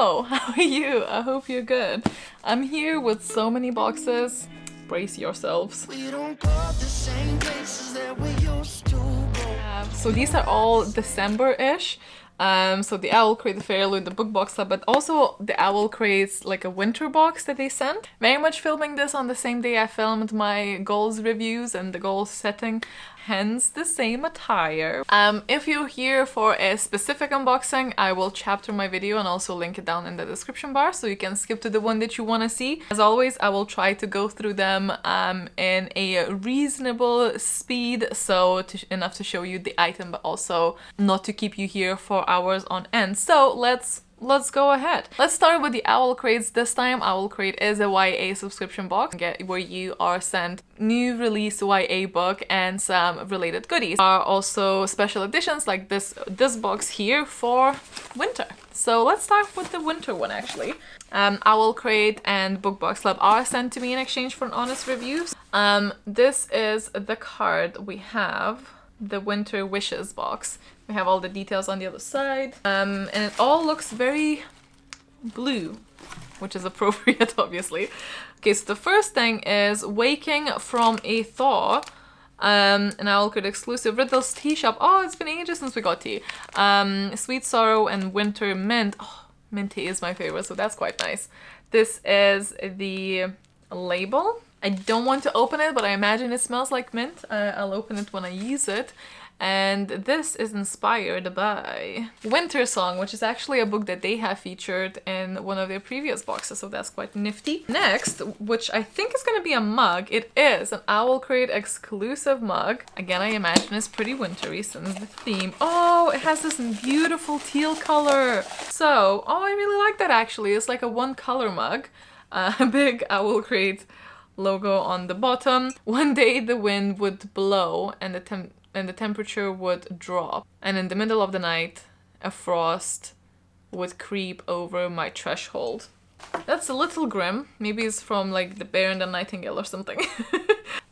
Hello, how are you? I hope you're good. I'm here with so many boxes. Brace yourselves. We don't go the same places that we used to go. So these are all December-ish. So the Owlcrate, the FairyLoot, the book box club, but also the Owlcrate's like a winter box that they sent. Very much filming this on the same day I filmed my goals reviews and the goal setting, hence the same attire. If you're here for a specific unboxing, I will chapter my video and also link it down in the description bar so you can skip to the one that you want to see. As always, I will try to go through them in a reasonable speed, so enough to show you the item, but also not to keep you here for hours on end. So let's go ahead. Let's start with the Owlcrates this time. Owlcrate is a YA subscription box where you are sent new release YA book and some related goodies. There are also special editions like this box here for winter. So let's start with the winter one actually. Owlcrate and Book Box Club are sent to me in exchange for an honest review. This is the card we have. The Winter Wishes box. We have all the details on the other side. And it all looks very blue, which is appropriate, obviously. Okay, so the first thing is Waking from a Thaw. An Owlcrate exclusive Riddles tea shop. Oh, it's been ages since we got tea. Sweet Sorrow and Winter Mint. Oh, mint tea is my favorite, so that's quite nice. This is the label. I don't want to open it, but I imagine it smells like mint. I'll open it when I use it. And this is inspired by Winter Song, which is actually a book that they have featured in one of their previous boxes, so that's quite nifty. Next, which I think is going to be a mug, it is an Owlcrate exclusive mug. Again, I imagine it's pretty wintry since the theme. Oh, it has this beautiful teal color. So, oh, I really like that actually. It's like a one color mug. A big Owlcrate logo on the bottom. One day the wind would blow and the temperature would drop, and in the middle of the night a frost would creep over my threshold. That's a little grim. Maybe it's from like The Bear and the Nightingale or something.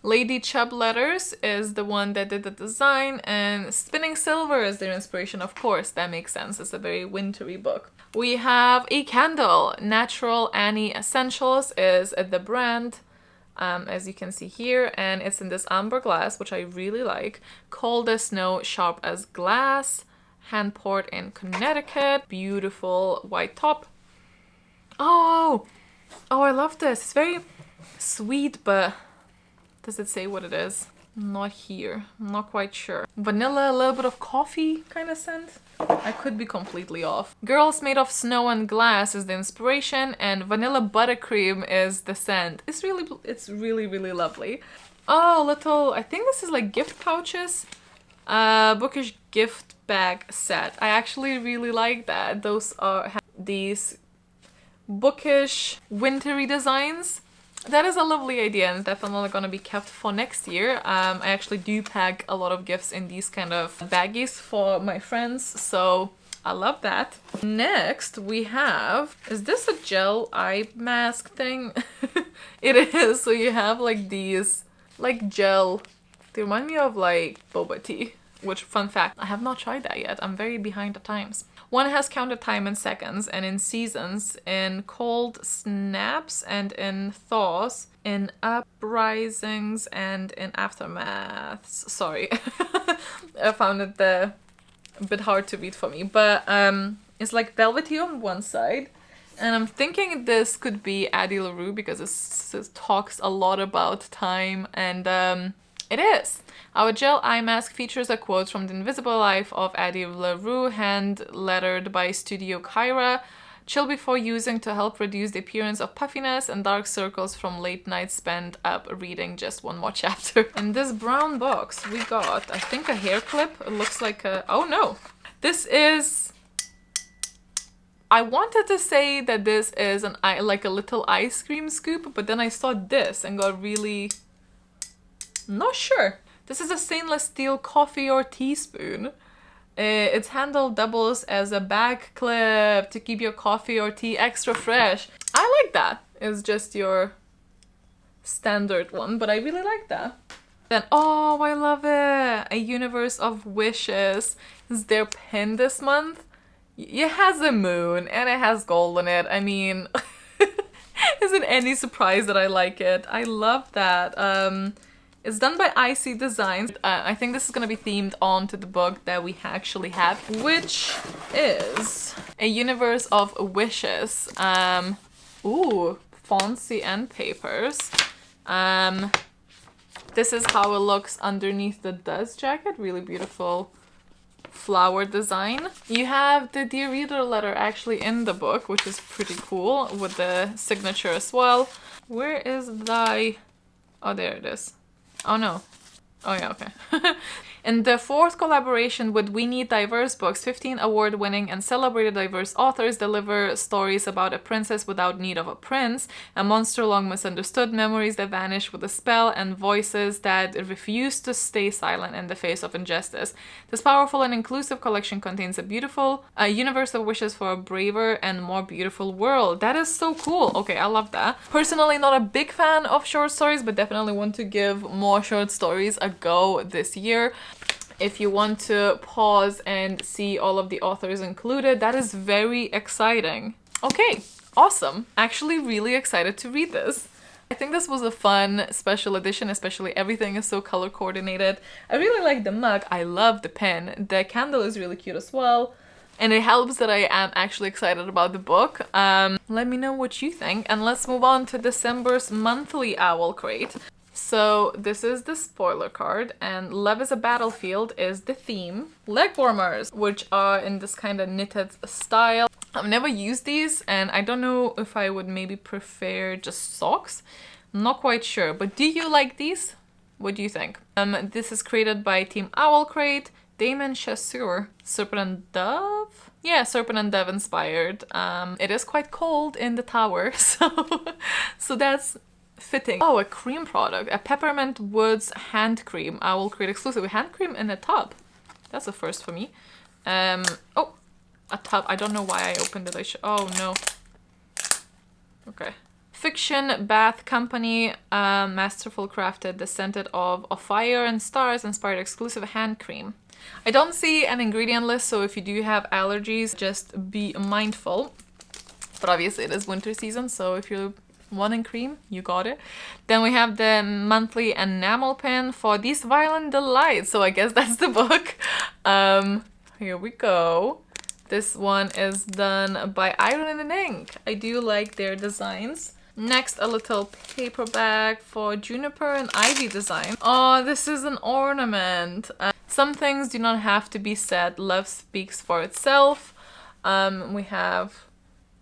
Lady Chubb Letters is the one that did the design, and Spinning Silver is their inspiration, of course. That makes sense. It's a very wintry book. We have a candle. Natural Annie Essentials is the brand. As you can see here, and it's in this amber glass, which I really like. Cold as Snow, Sharp as Glass, hand poured in Connecticut. Beautiful white top. Oh, I love this. It's very sweet, but does it say what it is? Not here. I'm not quite sure. Vanilla, a little bit of coffee kind of scent. I could be completely off. Girls Made of Snow and Glass is the inspiration, and Vanilla Buttercream is the scent. It's really, really lovely. Oh, little, I think this is like gift pouches. Bookish gift bag set. I actually really like that. Those are these bookish wintry designs. That is a lovely idea and definitely gonna be kept for next year. I actually do pack a lot of gifts in these kind of baggies for my friends, so I love that. Next we have, is this a gel eye mask thing? It is, so you have like these, like gel, they remind me of like boba tea, which fun fact, I have not tried that yet. I'm very behind the times. One has counted time in seconds and in seasons, in cold snaps and in thaws, in uprisings and in aftermaths. Sorry, I found it a bit hard to read for me, but it's like velvety on one side, and I'm thinking this could be Addie LaRue because it talks a lot about time, and it is. Our gel eye mask features a quote from The Invisible Life of Addie LaRue, hand-lettered by Studio Kyra. Chill before using to help reduce the appearance of puffiness and dark circles from late nights spent up reading just one more chapter. In this brown box we got, I think, a hair clip. It looks like a... oh no! This is... I wanted to say that this is like a little ice cream scoop, but then I saw this and got really... not sure. This is a stainless steel coffee or teaspoon. Its handle doubles as a bag clip to keep your coffee or tea extra fresh. I like that. It's just your standard one, but I really like that. Then, oh, I love it! A Universe of Wishes is their pin this month. It has a moon and it has gold in it. I mean, isn't any surprise that I like it. I love that. It's done by IC Designs. I think this is gonna be themed onto the book that we actually have, which is A Universe of Wishes. Ooh, fancy end papers. This is how it looks underneath the dust jacket. Really beautiful flower design. You have the Dear Reader letter actually in the book, which is pretty cool, with the signature as well. Where is thy... Oh, there it is. Oh no. Oh yeah, okay. In the fourth collaboration with We Need Diverse Books, 15 award-winning and celebrated diverse authors deliver stories about a princess without need of a prince, a monster long misunderstood, memories that vanish with a spell, and voices that refuse to stay silent in the face of injustice. This powerful and inclusive collection contains a universe of wishes for a braver and more beautiful world. That is so cool. Okay, I love that. Personally, not a big fan of short stories, but definitely want to give more short stories a go this year. If you want to pause and see all of the authors included, that is very exciting. Okay, awesome. Actually really excited to read this. I think this was a fun special edition, especially everything is so color coordinated. I really like the mug. I love the pen. The candle is really cute as well. And it helps that I am actually excited about the book. Let me know what you think. And let's move on to December's monthly Owlcrate. So this is the spoiler card, and Love is a Battlefield is the theme. Leg warmers, which are in this kind of knitted style. I've never used these, and I don't know if I would maybe prefer just socks. I'm not quite sure, but do you like these? What do you think? This is created by Team Owlcrate, Damon Chasseur, Serpent and Dove? Yeah, Serpent and Dove inspired. It is quite cold in the tower, so that's fitting. Oh, a cream product. A Peppermint Woods hand cream. Owlcrate exclusive. Hand cream in a tub. That's a first for me. Oh, a tub. I don't know why I opened it. Oh, no. Okay. Fiction Bath Company. Masterful crafted, the scented of fire and stars inspired exclusive hand cream. I don't see an ingredient list, so if you do have allergies, just be mindful. But obviously it is winter season, so if you're wanting cream, you got it. Then we have the monthly enamel pen for These Violent Delights. So I guess that's the book. Here we go. This one is done by Iron and Ink. I do like their designs. Next, a little paper bag for Juniper and Ivy design. Oh, this is an ornament. Some things do not have to be said. Love speaks for itself. We have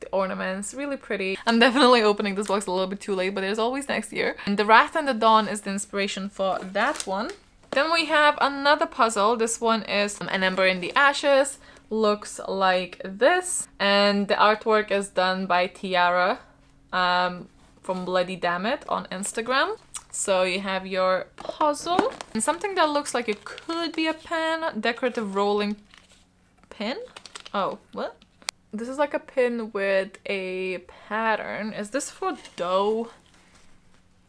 the ornaments, really pretty. I'm definitely opening this box a little bit too late, but there's always next year. And The Wrath and the Dawn is the inspiration for that one. Then we have another puzzle. This one is An Ember in the Ashes. Looks like this. And the artwork is done by Tiara from Bloody Dammit on Instagram. So you have your puzzle. And something that looks like it could be a pen. Decorative rolling pin. Oh, what? This is like a pin with a pattern. Is this for dough?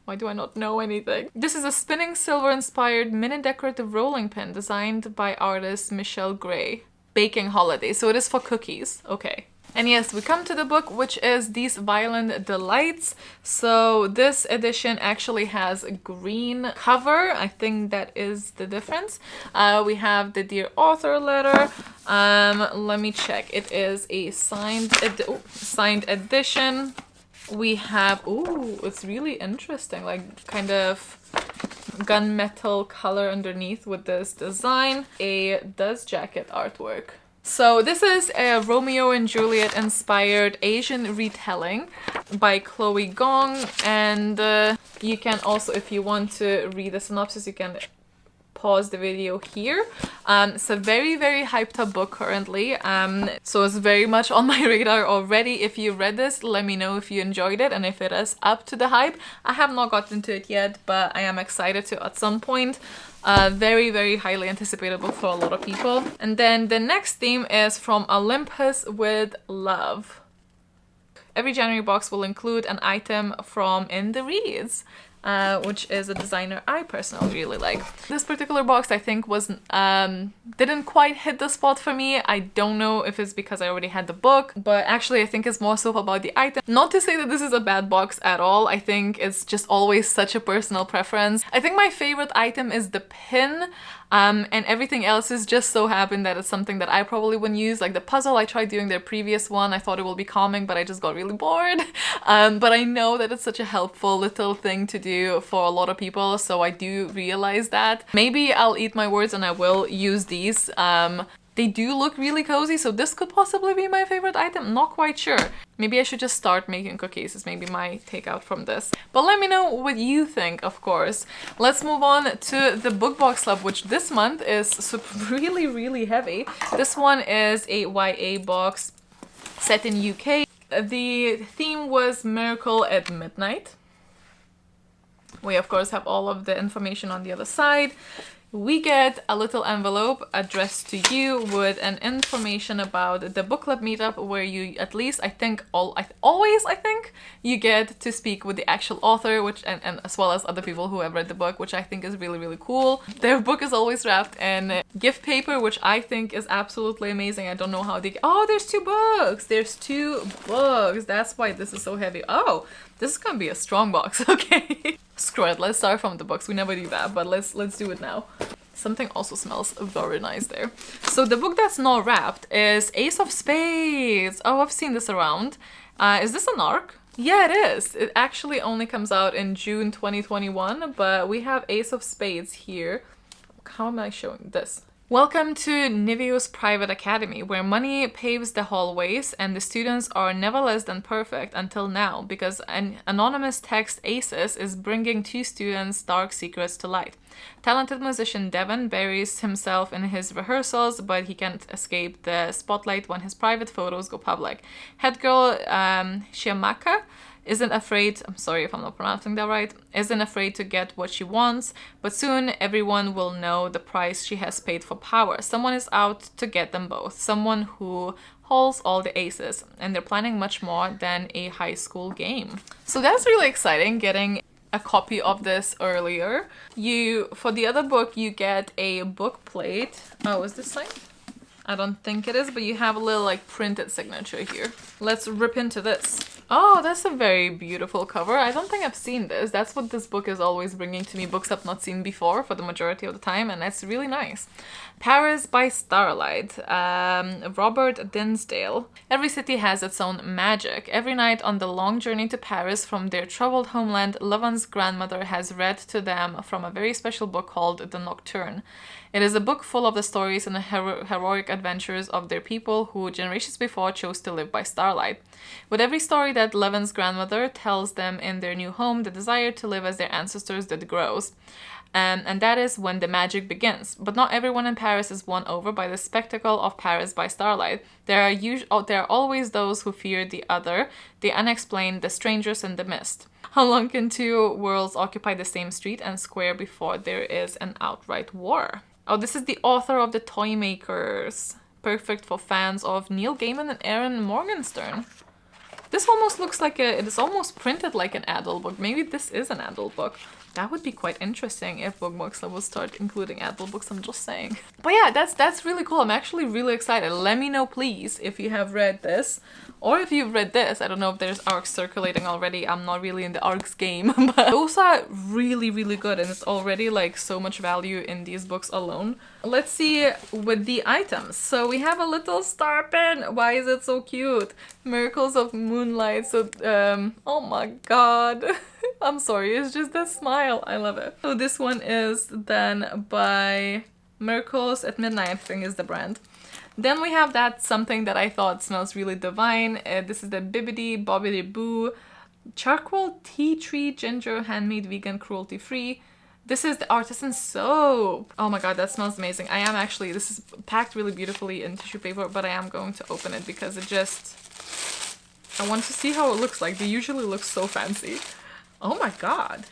Why do I not know anything? This is a spinning silver inspired mini decorative rolling pin designed by artist Michelle Gray. Baking holiday. So it is for cookies. Okay. And yes, we come to the book, which is These Violent Delights. So this edition actually has a green cover. I think that is the difference. We have the Dear Author letter. Let me check. It is a signed edition. We have, ooh, it's really interesting, like kind of gunmetal color underneath with this design. A dust jacket artwork. So this is a Romeo and Juliet inspired Asian retelling by Chloe Gong, and you can also, if you want to read the synopsis, you can pause the video here. It's a very, very hyped up book currently, so it's very much on my radar already. If you read this, let me know if you enjoyed it and if it is up to the hype. I have not gotten to it yet, but I am excited to at some point. Very, very highly anticipated book for a lot of people. And then the next theme is From Olympus with Love. Every January box will include an item from In the Reads. which is a designer I personally really like. This particular box I think was didn't quite hit the spot for me. I don't know if it's because I already had the book, but actually I think it's more so about the item. Not to say that this is a bad box at all. I think it's just always such a personal preference. I think my favorite item is the pin. And everything else is just so happened that it's something that I probably wouldn't use. Like the puzzle I tried doing their previous one, I thought it will be calming, but I just got really bored. But I know that it's such a helpful little thing to do for a lot of people, so I do realize that. Maybe I'll eat my words and I will use these. They do look really cozy, so this could possibly be my favorite item. Not quite sure. Maybe I should just start making cookies is maybe my takeout from this. But let me know what you think, of course. Let's move on to the book box club, which this month is really, really heavy. This one is a YA box set in UK. The theme was Miracle at Midnight. We of course have all of the information on the other side. We get a little envelope addressed to you with an information about the book club meetup, where you at least I think always you get to speak with the actual author, which and as well as other people who have read the book, which I think is really, really cool. Their book is always wrapped in gift paper, which I think is absolutely amazing. I don't know how they... Oh, there's two books! There's two books! That's why this is so heavy. Oh, this is gonna be a strong box, okay. Screw it, let's start from the books. We never do that, but let's do it now. Something also smells very nice there. So the book that's not wrapped is Ace of Spades. Oh, I've seen this around. Is this an ARC? Yeah, it is. It actually only comes out in June 2021, but we have Ace of Spades here. How am I showing this? Welcome to Niveau's private academy, where money paves the hallways and the students are never less than perfect until now, because an anonymous text Aces is bringing two students' dark secrets to light. Talented musician Devon buries himself in his rehearsals, but he can't escape the spotlight when his private photos go public. Head girl Shiamaka isn't afraid, I'm sorry if I'm not pronouncing that right, isn't afraid to get what she wants, but soon everyone will know the price she has paid for power. Someone is out to get them both, someone who holds all the aces, and they're planning much more than a high school game. So that's really exciting, getting a copy of this earlier. For the other book, you get a book plate. Oh, is this signed? I don't think it is, but you have a little like printed signature here. Let's rip into this. Oh, that's a very beautiful cover. I don't think I've seen this. That's what this book is always bringing to me, books I've not seen before for the majority of the time, and that's really nice. Paris by Starlight, Robert Dinsdale. Every city has its own magic. Every night on the long journey to Paris from their troubled homeland, Levin's grandmother has read to them from a very special book called The Nocturne. It is a book full of the stories and the heroic adventures of their people who generations before chose to live by starlight. With every story that Levin's grandmother tells them in their new home, the desire to live as their ancestors did grows. And that is when the magic begins. But not everyone in Paris is won over by the spectacle of Paris by starlight. There are always those who fear the other, the unexplained, the strangers in the mist. How long can two worlds occupy the same street and square before there is an outright war? Oh, this is the author of The Toymakers. Perfect for fans of Neil Gaiman and Aaron Morgenstern. This almost looks like it is almost printed like an adult book. Maybe this is an adult book. That would be quite interesting if BookBox will start including adult books, I'm just saying. But yeah, that's really cool. I'm actually really excited. Let me know, please, if you have read this. Or if you've read this. I don't know if there's ARCs circulating already. I'm not really in the ARCs game. But those are really, really good. And it's already like so much value in these books alone. Let's see with the items. So we have a little star pen. Why is it so cute? Miracles of Moonlight. So, oh my god. I'm sorry, it's just the smile. I love it. So this one is then by Miracles at Midnight, I think is the brand. Then we have that something that I thought smells really divine. This is the Bibbidi Bobbidi Boo Charcoal Tea Tree Ginger Handmade Vegan Cruelty Free. This is the artisan soap. Oh my god, that smells amazing. This is packed really beautifully in tissue paper, but I am going to open it because I want to see how it looks like. They usually look so fancy. Oh my god,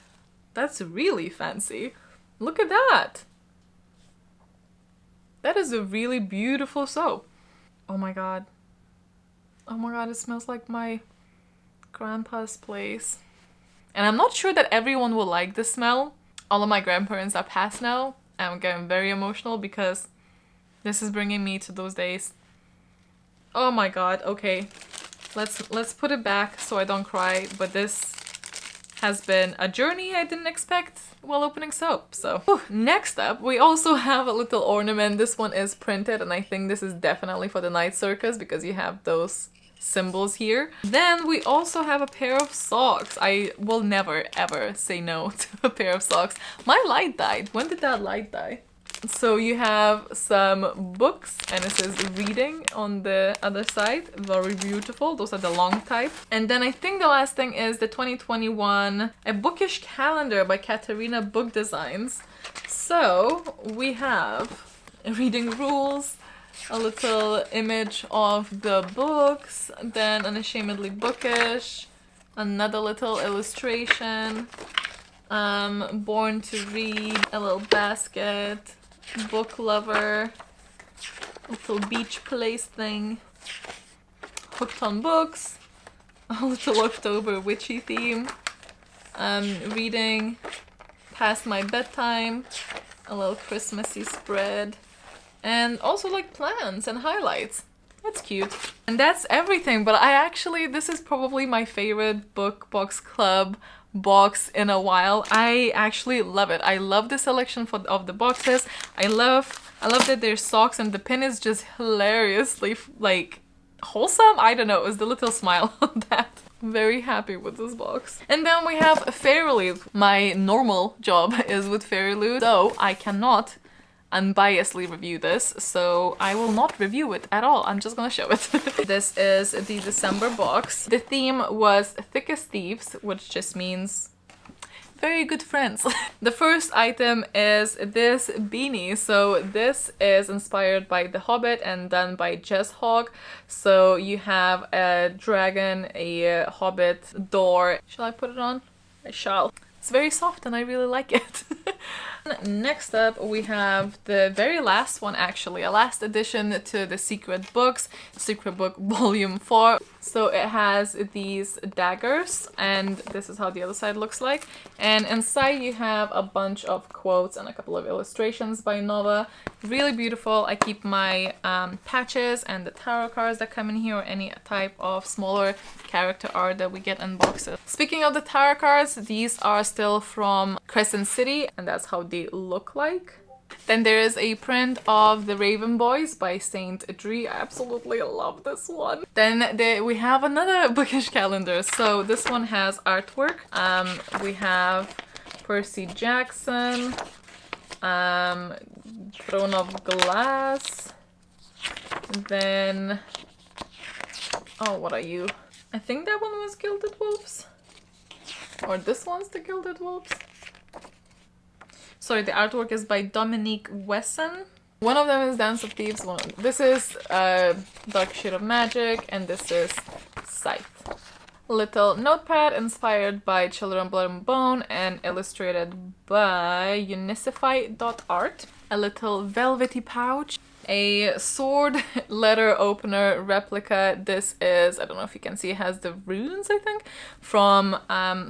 that's really fancy. Look at that. That is a really beautiful soap. Oh my god. Oh my god, it smells like my grandpa's place. And I'm not sure that everyone will like the smell. All of my grandparents are passed now. I'm getting very emotional because this is bringing me to those days. Oh my god, okay. Let's put it back so I don't cry, but this has been a journey I didn't expect while opening soap, so. Whew. Next up, we also have a little ornament. This one is printed, and I think this is definitely for the night circus because you have those symbols here. Then we also have a pair of socks. I will never ever say no to a pair of socks. My light died. When did that light die? So you have some books, and it says reading on the other side. Very beautiful. Those are the long type. And then I think the last thing is the 2021 A Bookish Calendar by Katarina Book Designs. So we have reading rules, a little image of the books, then Unashamedly Bookish, another little illustration, Born to Read, a little basket, book lover, little beach place thing, hooked on books, a little October witchy theme, reading, past my bedtime, a little Christmassy spread, and also like plans and highlights. That's cute. And that's everything, but I actually, this is probably my favorite Book Box Club box in a while. I actually love it. I love the selection of the boxes. I love that there's socks, and the pin is just hilariously like wholesome. I don't know, it was the little smile on that. Very happy with this box. And then we have FairyLoot. My normal job is with FairyLoot, so I cannot unbiasedly review this, so I will not review it at all. I'm just gonna show it. This is the December box. The theme was Thick as Thieves, which just means very good friends. The first item is this beanie. So this is inspired by The Hobbit and done by Jess Hogg. So you have a dragon, a hobbit door. Shall I put it on? I shall. It's very soft and I really like it. Next up we have the very last one, actually, a last addition to the Secret Books, Secret Book Volume 4. So it has these daggers, and this is how the other side looks like. And inside you have a bunch of quotes and a couple of illustrations by Nova. Really beautiful. I keep my patches and the tarot cards that come in here, or any type of smaller character art that we get in boxes. Speaking of the tarot cards, these are still from Crescent City, and that's how they look like. Then there is a print of The Raven Boys by Saint Dree. I absolutely love this one. Then we have another bookish calendar. So this one has artwork. We have Percy Jackson, Throne of Glass, then, oh, what are you? I think that one was Gilded Wolves. Or this one's the Gilded Wolves. Sorry, the artwork is by Dominique Wesson. One of them is Dance of Thieves. This is Dark Shade of Magic, and this is Scythe. Little notepad inspired by Children of Blood and Bone and illustrated by Unicify.art. A little velvety pouch. A sword letter opener replica. This is, I don't know if you can see, it has the runes, I think, from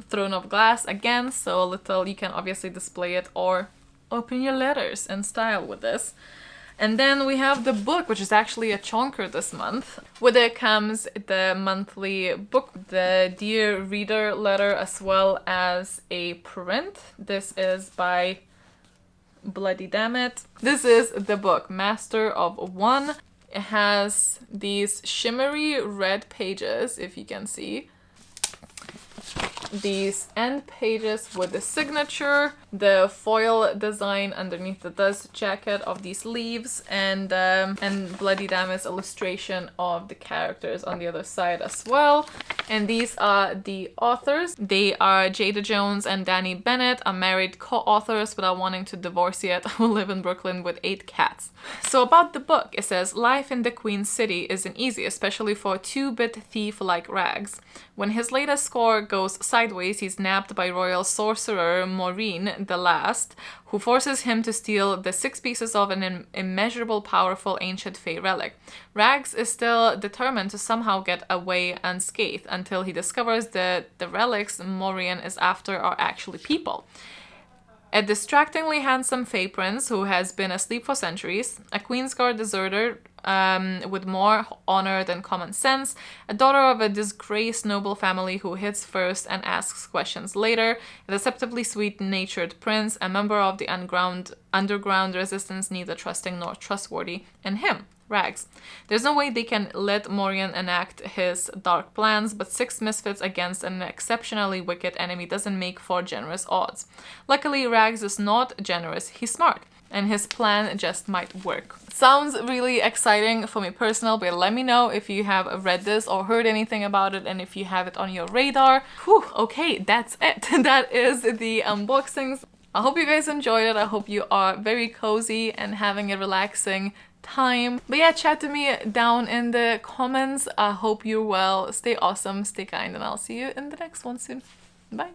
Throne of Glass again. So a little, you can obviously display it or open your letters in style with this. And then we have the book, which is actually a chonker this month. With it comes the monthly book, the Dear Reader letter, as well as a print. This is by Bloody Dammit. This is the book, Master of One. It has these shimmery red pages, if you can see. These end pages with the signature, the foil design underneath the dust jacket of these leaves, and Bloody Dammit's illustration of the characters on the other side as well. And these are the authors. They are Jada Jones and Danny Bennett, are married co-authors without wanting to divorce yet, who live in Brooklyn with 8 cats. So about the book, it says, life in the Queen City isn't easy, especially for a 2-bit thief like Rags. When his latest score goes sideways, he's nabbed by royal sorcerer Maureen the Last, who forces him to steal the 6 pieces of an immeasurable powerful ancient fey relic. Rags is still determined to somehow get away unscathed until he discovers that the relics Morian is after are actually people. A distractingly handsome Fae prince who has been asleep for centuries, a Queensguard deserter with more honor than common sense, a daughter of a disgraced noble family who hits first and asks questions later, a deceptively sweet-natured prince, a member of the underground resistance, neither trusting nor trustworthy, and him, Rags. There's no way they can let Morian enact his dark plans, but 6 misfits against an exceptionally wicked enemy doesn't make for generous odds. Luckily, Rags is not generous, he's smart, and his plan just might work. Sounds really exciting for me personal, but let me know if you have read this or heard anything about it and if you have it on your radar. Whew, okay, that's it. That is the unboxings. I hope you guys enjoyed it. I hope you are very cozy and having a relaxing time. But yeah, chat to me down in the comments. I hope you're well. Stay awesome, stay kind, and I'll see you in the next one soon. Bye.